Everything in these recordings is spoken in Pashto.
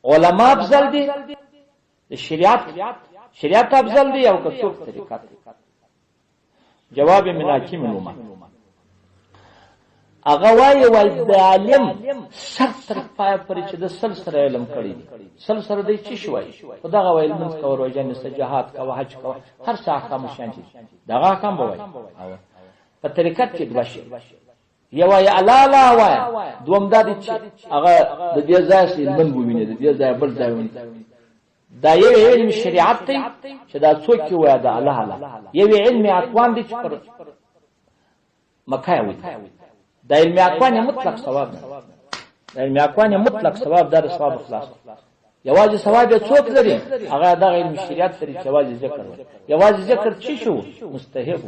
علما افضل دي شریعت افضل دی او که څوک طریقت؟ جواب مناکی معلومه هغه وای د عالم شرط تر پای پرې چې د سلسله علم کړی دي سلسله دی چې شوی خدای غو علم څخه روزه نه جهاد کا حج کا هر څه احکام شانتي دغه احکام بوي په طریقت کې دوشه یو وای الا لا وای دوم د دې چې هغه د دې ځای علم ویني د دې ځای بل ځای ویني دا یو علم شریعت دی چې دا څوک وای دا الله الله یو علم اقوام دي چې پر مکه وي دا علم اقوام مطلق ثواب نه دا علم اقوام مطلق ثواب در ثواب خلاص یوازې ثواب څوک لري هغه د علم شریعت لري یوازې ذکر یوازې ذکر چی شو مستحب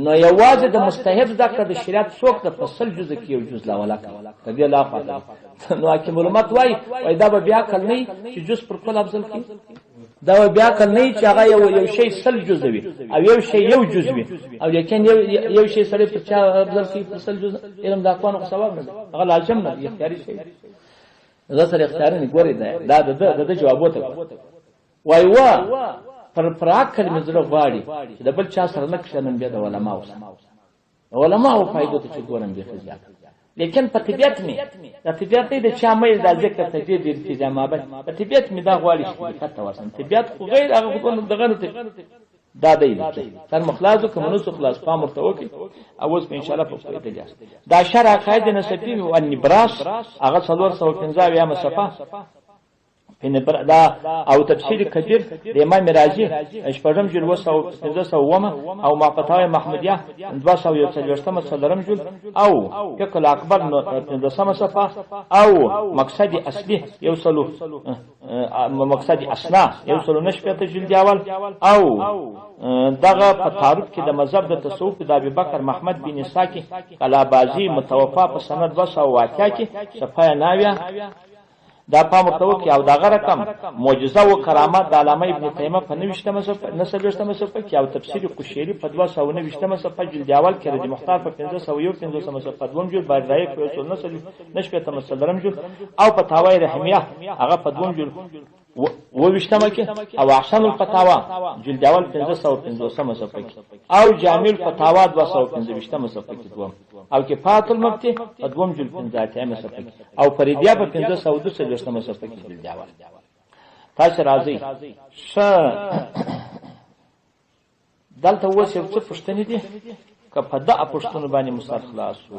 نو یوازې د مستحب ذکر د شریعت څوک د فصل جزء کې یو جزء لا ولا کړي الله فاطمه نو اکی معلومات وای دا به بیا کړ نه چې جزء پر خپل افضل کی دا بیا کړ نه چې هغه یو شی سل جزء وي او یو شی یو جزء وي او لیکن یو شی سره پر چا افضل کی فصل جزء علم دا کوم ثواب نه هغه لازم نه اختیاري شی زه سره اختیار نه ګوري دا د جواب وته وای پر فراق کلمه زړه غواړي چې د بل چا سره نه کښنم بیا د علماء فائدو ته ګورم به خزیا لیکن په طبيعت می د طبيعت د چا مې د ذکر ته دې التزامات په طبيعت می دا غواړي چې خطه واسم طبيعت خو غیر هغه دغه دا دی تر مخلاصو کومو خلاص پام ورته وکي اوس په ان شاء الله په فائدې ده دا شرع قاعده نسبی او النبراس هغه 415 یا مصفه دا او تفسیر کبیر د امام رازی شپږم جلد 215 او معفتاوی محمودیه 241 سلرم جلد او فقه الاکبر 15 صفحه او مقصد اصلی یوصلو مقصد اسنا یوصلو نشپته جلد اول او دغه په تعارف کې د مذهب د تصوف د ابوبکر محمد بن اسحاق کلابازی متوفا په سند 200 واقعه کې صفحه 9 دا پام ورته کې او دغه رقم معجزه او کرامات د علامه ابن تیمیه په 90مه صفحه کې او تفسیر قشیری په 290مه صفحه جلد اول کې رضی مختار په 515مه صفحه دوم جلد باید راي په 19 مسلرم جلد او فتاوی رحمیه هغه په دوم جلد ووشتمه کې او احسن الفتاوا جلد اول 515مه صفحه کې او جامع الفتاوا 215مه صفحه کې دوم او کې فات المفتی په دوم جلد 15مه صفحه کې او فریدیه په 542مه صفحه کې جلد اول تاسو راځي دلته اوس یو څه پښتنې دي که په دغه پښتنو باندې مستر خلاص